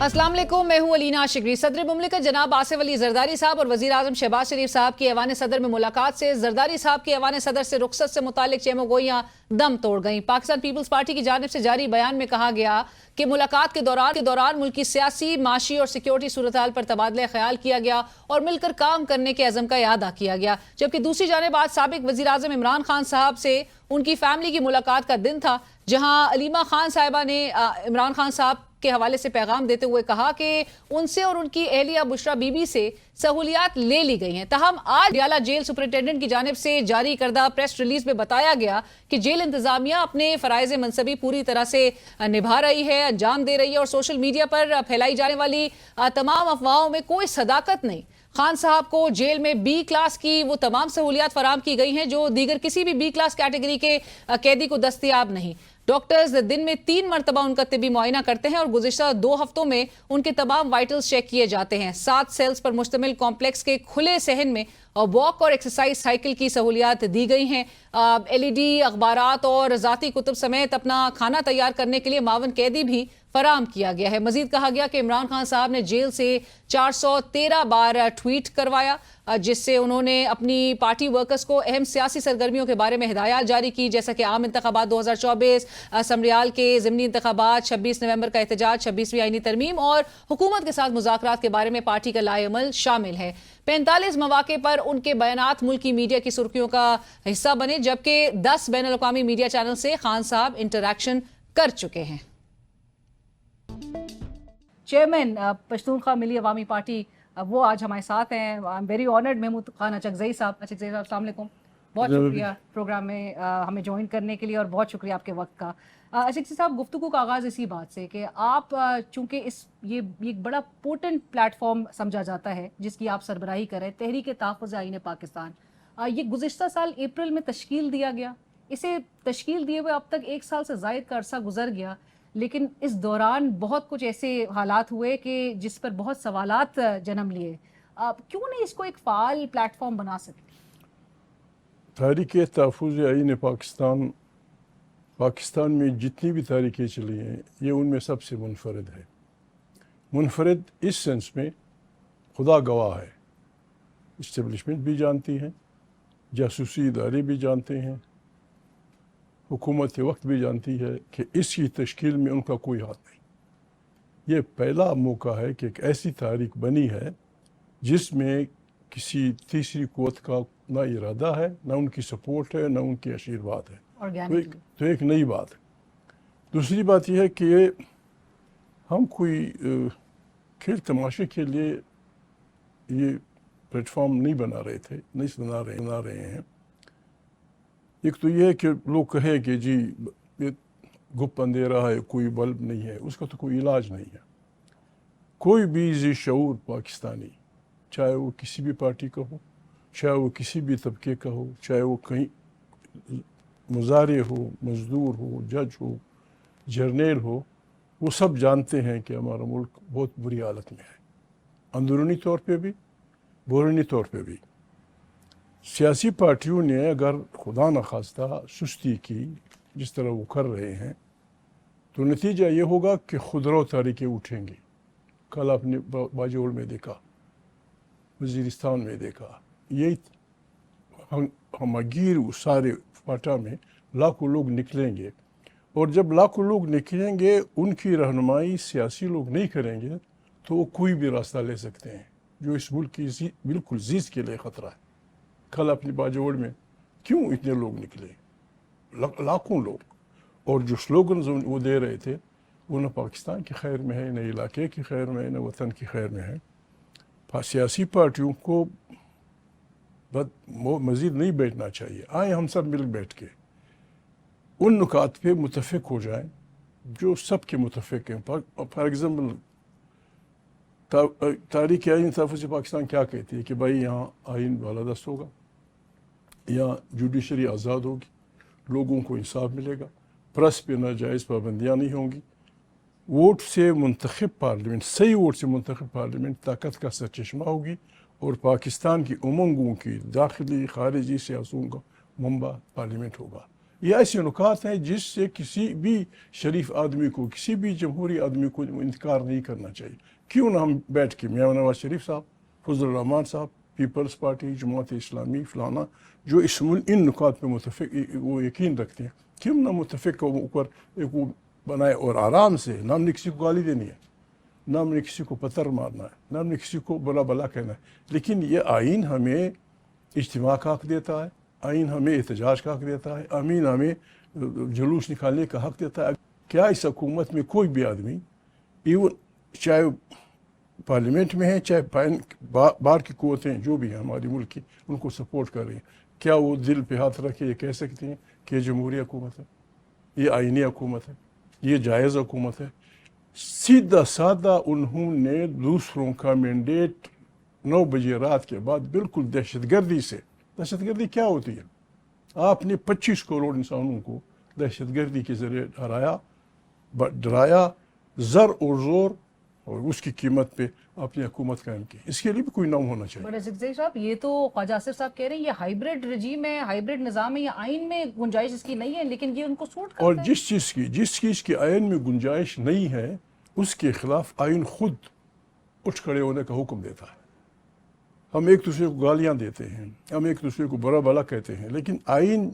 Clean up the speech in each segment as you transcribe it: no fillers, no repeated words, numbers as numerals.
अस्सलाम वालेकुम, मैं हूं अलीना शिगरी। सदर मुमलिकत जनाब आसिफ अली जरदारी साहब और वज़ीर आज़म शहबाज शरीफ साहब की ऐवान सदर में मुलाकात से जरदारी साहब की ऐवान सदर से रुखसत से मुतालिक चेमोगोइयां दम तोड़ गईं। पाकिस्तान पीपल्स पार्टी की जानिब से जारी बयान में कहा गया कि मुलाकात के दौरान मुल्क की सियासी, माशी और सिक्योरिटी सूरत हाल पर तबादला ख्याल किया गया और मिलकर काम करने के अज़म का इआदा किया गया। जबकि दूसरी जानिब आज साबिक वज़ीर आज़म इमरान खान साहब से उनकी फैमिली की मुलाकात का दिन था, जहां अलीमा खान साहिबा ने इमरान खान साहब के हवाले से पैगाम देते हुए कहा कि उनसे और उनकी अहलिया बुशरा बीबी से सहूलियात ले ली गई हैं। ताहम आज पटियाला जेल सुपरिटेंडेंट की जानिब से जारी करदा प्रेस रिलीज में बताया गया कि जेल इंतजामिया अपने फराइज मनसबी पूरी तरह से निभा रही है, अंजाम दे रही है और सोशल मीडिया पर फैलाई जाने वाली तमाम अफवाहों में कोई सदाकत नहीं। खान साहब को जेल में बी क्लास की वो तमाम सहूलियात फराम की गई हैं जो दीगर किसी भी बी क्लास कैटेगरी के कैदी को दस्तयाब नहीं। डॉक्टर्स दिन में 3 मरतबा उनका तिबी मुआयना करते हैं और गुज़िश्ता 2 हफ्तों में उनके तमाम वाइटल्स चेक किए जाते हैं। 7 सेल्स पर मुश्तमिल कॉम्प्लेक्स के खुले सहन में वॉक और एक्सरसाइज साइकिल की सहूलियात दी गई हैं। LED, अखबारात और ज़ाती कुतुब समेत अपना खाना तैयार करने के लिए मावन कैदी भी फराम किया गया है। मजीद कहा गया कि इमरान खान साहब ने जेल से 413 बार ट्वीट करवाया, जिससे उन्होंने अपनी पार्टी वर्कर्स को अहम सियासी सरगर्मियों के बारे में हिदायत जारी की, जैसा कि आम इंतखाबात 2024, समरियाल के ज़िमनी इंतखाबात, 26 नवंबर का एहतजाज, 26वीं आईनी तरमीम और हुकूमत के साथ मुज़ाकरात के बारे में पार्टी का लाएअमल शामिल है। 45 मौके पर उनके बयानात मुल्की मीडिया की सुर्खियों का हिस्सा बने, जबकि 10 बैनुल-अक़वामी मीडिया चैनल से खान साहब इंटरैक्शन कर चुके हैं। चेयरमैन पश्तूनख्वा मिली अवामी पार्टी वो आज हमारे साथ हैं। I am very honoured. Mahmood Khan Achakzai साहब, अस्सलाम वालेकुम, बहुत शुक्रिया प्रोग्राम में हमें ज्वाइन करने के लिए और बहुत शुक्रिया आपके वक्त का। अचकज़ई साहब, गुफ्तगू का आगाज़ इसी बात से कि आप चूँकि ये एक बड़ा पोटेंट प्लेटफॉर्म समझा जाता है जिसकी आप सरबराही करें, तहरीक तहफ़्फ़ुज़ आईन पाकिस्तान, ये गुज़िश्ता साल अप्रैल में तश्कील दिया गया। इसे तश्कील दिए हुए अब तक 1 साल से ज़ायद का अरसा गुजर गया, लेकिन इस दौरान बहुत कुछ ऐसे हालात हुए कि जिस पर बहुत सवालात जन्म लिए। क्यों नहीं इसको एक फ़ाल प्लेटफॉर्म बना सकते? तहरीक तहफ़्फ़ुज़ आईन पाकिस्तान में जितनी भी तहरीकें चली हैं, ये उनमें सबसे मुनफरद है। मुनफरद इस सेंस में खुदा गवाह है, इस्टेब्लिशमेंट भी जानती हैं, जासूसी इदारे भी जानते हैं, हुकूमत के वक्त भी जानती है कि इसकी तश्कील में उनका कोई हाथ नहीं। ये पहला मौका है कि एक ऐसी तहरीक बनी है जिसमें किसी तीसरी क़ुव्वत का ना इरादा है, ना उनकी सपोर्ट है, ना उनकी आशीर्वाद है। तो एक नई बात है। दूसरी बात यह है कि हम कोई खेल तमाशे के लिए ये प्लेटफॉर्म नहीं बना रहे थे, नहीं बना रहे हैं। एक तो ये है कि लोग कहें कि जी ये गुप्त अंधेरा है, कोई बल्ब नहीं है, उसका तो कोई इलाज नहीं है। कोई भी ज़ी शऊर पाकिस्तानी, चाहे वो किसी भी पार्टी का हो, चाहे वो किसी भी तबके का हो, चाहे वो कहीं मुजारे हो, मजदूर हो, जज हो, जर्नेल हो, वो सब जानते हैं कि हमारा मुल्क बहुत बुरी हालत में है, अंदरूनी तौर पे भी, बैरूनी तौर पे भी। सियासी पार्टियों ने अगर खुदा न खास्ता सुस्ती की जिस तरह वो कर रहे हैं, तो नतीजा ये होगा कि खुदरो तहरीकें उठेंगी। कल आपने बाजोड़ में देखा, वज़ीरिस्तान में देखा, यही हमगीर सारे फाटा में लाखों लोग निकलेंगे, और जब लाखों लोग निकलेंगे उनकी रहनुमाई सियासी लोग नहीं करेंगे तो वो कोई भी रास्ता ले सकते हैं जो इस मुल्क की बिल्कुल जीत के लिए ख़तरा है। कल अपनी बाजोड़ में क्यों इतने लोग निकले, लाखों लोग, और जो स्लोगन वो दे रहे थे वो न पाकिस्तान की खैर में है, न इलाके की खैर में है, न वतन की खैर में है। सियासी पार्टियों को मज़ीद नहीं बैठना चाहिए। आए हम सब मिल बैठ के उन नुकात पे मुतफ़िक हो जाएं जो सब के मुतफ़िक हैं। फॉर एग्ज़ाम्पल तारीख़ आइन तहफ़्फ़ुज़ पाकिस्तान क्या कहती है कि भाई यहाँ आइन बालादस्त होगा, यहाँ जुडिशरी आज़ाद होगी, लोगों को इंसाफ मिलेगा, प्रेस पे नाजायज़ पाबंदियाँ नहीं होंगी, वोट से मुंतखब पार्लियामेंट, सही वोट से मुंतखब पार्लियामेंट ताकत का सरचश्मा होगी, और पाकिस्तान की उमंगों की दाखिली खारिजी सियासतों का मंबा पार्लियामेंट होगा। یہ ایسے نکات ہیں جس سے کسی بھی شریف آدمی کو، کسی بھی جمہوری آدمی کو انکار نہیں کرنا چاہیے. کیوں نہ ہم بیٹھ کے میاں نواز شریف صاحب، فضل الرحمان صاحب، پیپلز پارٹی، جماعت اسلامی، فلانا جو ان نکات پہ متفق وہ یقین رکھتے ہیں، کیوں نہ متفق کے اوپر ایک وہ بنائے اور آرام سے. نہ ہم نے کسی کو گالی دینی ہے، نہ ہم نے کسی کو پتھر مارنا ہے، نہ ہم نے کسی کو بلا بلا کہنا ہے. لیکن یہ آئین ہمیں اجتماع کا حق دیتا ہے، آئین ہمیں احتجاج کا حق دیتا ہے، آئین ہمیں جلوس نکالنے کا حق دیتا ہے. کیا اس حکومت میں کوئی بھی آدمی، ایون چاہے پارلیمنٹ میں ہیں، چاہے باہر کی قوتیں جو بھی ہیں ہمارے ملک کی، ان کو سپورٹ کر رہی ہیں، کیا وہ دل پہ ہاتھ رکھ کے یہ کہہ سکتے ہیں کہ یہ جمہوری حکومت ہے، یہ آئینی حکومت ہے، یہ جائز حکومت ہے؟ سیدھا سادہ انہوں نے دوسروں کا مینڈیٹ 9 بجے رات کے بعد بالکل دہشت گردی سے. دہشت گردی کیا ہوتی ہے؟ آپ نے 25 کروڑ انسانوں کو دہشت گردی کے ذریعے ڈرایا، زر اور زور، اور اس کی قیمت پہ اپنی حکومت قائم کی. اس کے لیے بھی کوئی نام ہونا چاہیے. بٹ زگزی صاحب، یہ تو خواجہ آصف صاحب کہہ رہے ہیں یہ ہائیبریڈ رجیم ہے، ہائیبریڈ نظام ہے، یہ آئین میں گنجائش اس کی نہیں ہے، لیکن یہ ان کو سوٹ کرتا ہے. اور جس چیز کی آئین میں گنجائش نہیں ہے اس کے خلاف آئین خود اٹھ کھڑے ہونے کا حکم دیتا ہے. ہم ایک دوسرے کو گالیاں دیتے ہیں، ہم ایک دوسرے کو برا بلا کہتے ہیں، لیکن آئین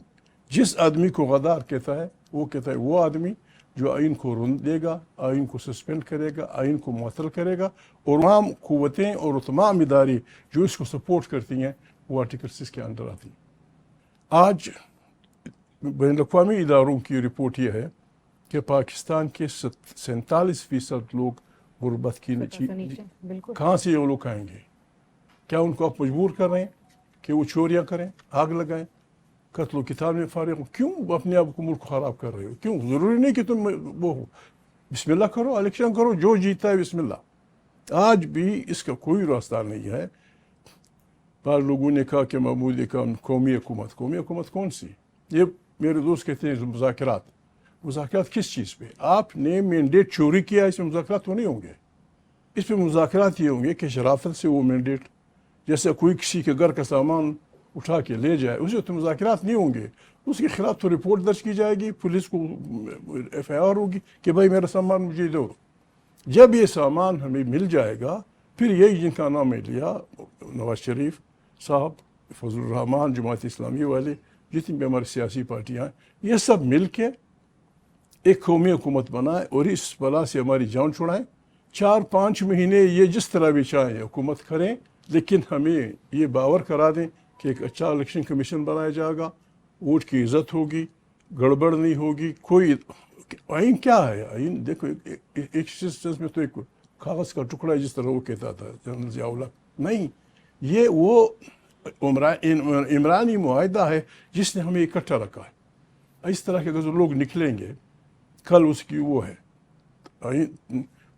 جس آدمی کو غدار کہتا ہے وہ کہتا ہے وہ آدمی جو آئین کو رند دے گا، آئین کو سسپینڈ کرے گا، آئین کو معطل کرے گا. اور تمام قوتیں اور تمام ادارے جو اس کو سپورٹ کرتی ہیں وہ آرٹیکل 6 کے اندر آتی ہیں. آج بین الاقوامی اداروں کی رپورٹ یہ ہے کہ پاکستان کے 47% لوگ غربت کی بالکل. کہاں سے یہ لوگ آئیں گے؟ کیا ان کو آپ مجبور کر رہے ہیں کہ وہ چوریاں کریں، آگ لگائیں، قتل و قتال میں فارغ ہو؟ کیوں اپنے آپ کو ملک خراب کر رہے ہو؟ کیوں؟ ضروری نہیں کہ تم وہ ہو. بسم اللہ کرو، الیکشن کرو، جو جیتا ہے بسم اللہ. آج بھی اس کا کوئی راستہ نہیں ہے. بعض لوگوں نے کہا کہ محمود کا قومی حکومت کون سی؟ یہ میرے دوست کہتے ہیں مذاکرات کس چیز پہ؟ آپ نے مینڈیٹ چوری کیا، اس میں مذاکرات تو نہیں ہوں گے. اس پہ مذاکرات یہ ہوں گے کہ شرافت سے وہ مینڈیٹ، جیسے کوئی کسی کے گھر کا سامان اٹھا کے لے جائے، اسے تو مذاکرات نہیں ہوں گے. اس کے خلاف تو رپورٹ درج کی جائے گی، پولیس کو FIR ہوگی کہ بھائی میرا سامان مجھے دو. جب یہ سامان ہمیں مل جائے گا پھر یہی جن کا نام ہے لیا، نواز شریف صاحب، فضل الرحمان، جماعت اسلامی والے، جتنی بھی ہماری سیاسی پارٹیاں ہیں، یہ سب مل کے ایک قومی حکومت بنائے اور اس بلا سے ہماری جان چھڑائیں. 4-5 مہینے یہ جس طرح بھی چاہیں حکومت کریں، لیکن ہمیں یہ باور کرا دیں کہ ایک اچھا الیکشن کمیشن بنایا جائے گا، ووٹ کی عزت ہوگی، گڑبڑ نہیں ہوگی. کوئی آئین کیا ہے؟ آئین دیکھو ایک سینس میں تو ایک کاغذ کا ٹکڑا ہے، جس طرح وہ کہتا تھا جنرل ضیاء الحق. نہیں، یہ وہ عمرانی معاہدہ ہے جس نے ہمیں اکٹھا رکھا ہے. اس طرح کے اگر لوگ نکلیں گے، کل اس کی وہ ہے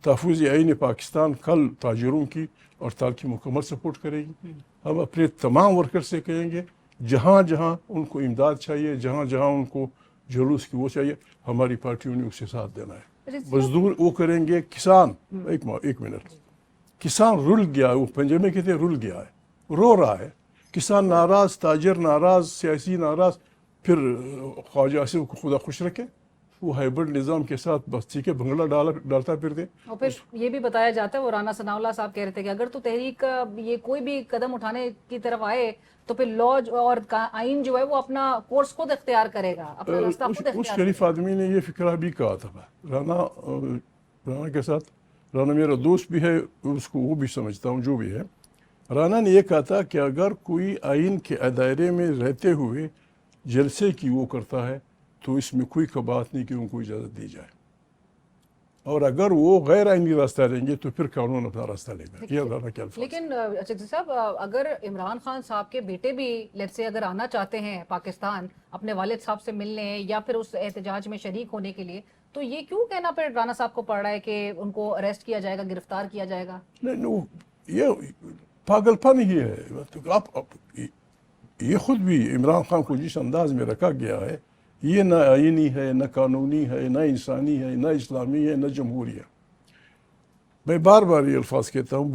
تحفظ آئین پاکستان، کل تاجروں کی ہڑتال کی مکمل سپورٹ کرے گی. ہم اپنے تمام ورکر سے کہیں گے جہاں جہاں ان کو امداد چاہیے، جہاں جہاں ان کو جلوس کی وہ چاہیے، ہماری پارٹیوں نے اس سے ساتھ دینا ہے. مزدور وہ کریں گے، کسان ایک منٹ، کسان رل گیا، وہ پنجے میں کہتے ہیں رل گیا ہے، رو رہا ہے. کسان ناراض، تاجر ناراض، سیاسی ناراض. پھر خواجہ آصف کو خدا خوش رکھے، وہ ہائیبرڈ نظام کے ساتھ بس ٹھیک ہے بنگلہ ڈالتا پھر دے. اور پھر یہ بھی بتایا جاتا ہے، وہ رانا ثناء اللہ صاحب کہہ رہے تھے کہ اگر تو تحریک یہ کوئی بھی قدم اٹھانے کی طرف آئے تو پھر لا اور آئین جو ہے وہ اپنا کورس خود اختیار کرے گا، اپنا راستہ خود اختیار اس کرے گا. شریف آدمی نے یہ فکرہ بھی کہا تھا. رانا کے ساتھ، رانا میرا دوست بھی ہے، اس کو وہ بھی سمجھتا ہوں جو بھی ہے. رانا نے یہ کہا تھا کہ اگر کوئی آئین کے دائرے میں رہتے ہوئے جلسے کی وہ کرتا ہے تو اس میں کوئی بات نہیں کہ ان کو اجازت دی جائے، اور اگر وہ غیر آئینی راستہ لیں گے تو پھر قانون اپنا راستہ لے گا. یہ رانا کے الفاظ. لیکن زگزی صاحب، اگر عمران خان صاحب کے بیٹے بھی لیٹس سے اگر آنا چاہتے ہیں پاکستان اپنے والد صاحب سے ملنے یا پھر اس احتجاج میں شریک ہونے کے لیے، تو یہ کیوں کہنا پھر رانا صاحب کو پڑ رہا ہے کہ ان کو اریسٹ کیا جائے گا، گرفتار کیا جائے گا؟ نہیں، یہ پاگل پن ہی ہے. یہ خود بھی عمران خان کو جس انداز میں رکھا گیا ہے، یہ نہ آئینی ہے، نہ قانونی ہے، نہ انسانی ہے، نہ اسلامی ہے، نہ جمہوری ہے. میں بار بار یہ الفاظ کہتا ہوں،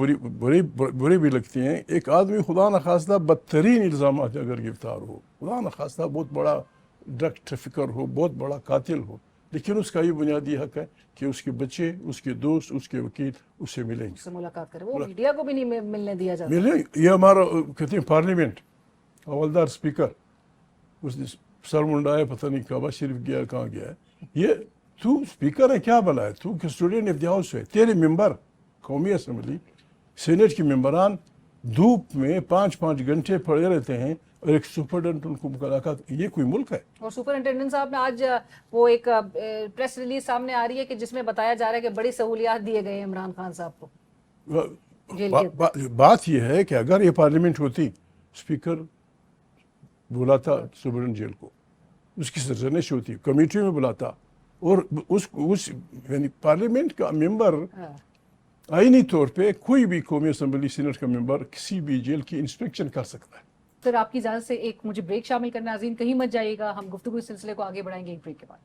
برے بھی لگتے ہیں. ایک آدمی خدا نخواستہ بدترین الزامات اگر گرفتار ہو، خدا نخواستہ بہت بڑا ड्रग ट्रैफिकर हो, बहुत बड़ा कातिल हो, लेकिन उसका ये बुनियादी हक है कि उसके बच्चे, उसके दोस्त, उसके वकील उससे मिलेंगे, उससे मुलाकात करें। वो मीडिया को भी नहीं मिलने दिया जाता। मिले। ये हमारा कहते हैं पार्लियामेंट, हवलदार स्पीकर, उसने सर मुंडाया, पता नहीं काबा शरीफ गया, कहाँ गया है। ये तू स्पीकर है, क्या भला है, तू कस्टोडियन ऑफ द हाउस है, तेरे मेंबर कौमी असम्बली सीनेट के मेंबरान धूप में 5-5 घंटे पड़े रहते हैं और एक सुपरिटेंडेंट उनको मुलाकात, ये कोई मुल्क है? और सुपरिटेंडेंट साहब ने आज वो एक प्रेस रिलीज सामने आ रही है कि जिसमें बताया जा रहा है कि बड़ी सहूलियात दिए गए हैं इमरान खान साहब को। बात यह है कि अगर ये पार्लियामेंट होती, स्पीकर बुलाता सुपरिटेंडेंट जेल को, उसकी सरजनिश होती, कमेटी में बुलाता, और उस यानी पार्लियामेंट का मेंबर आईनी तौर पे कोई भी कौमी असम्बली सीनेट का मेंबर किसी भी जेल की इंस्पेक्शन कर सकता है। सर आपकी इजाजत से एक मुझे ब्रेक शामिल करना, नाज़रीन कहीं मत जाइएगा, हम गुफ्तगू इस सिलसिले को आगे बढ़ाएंगे एक ब्रेक के बाद।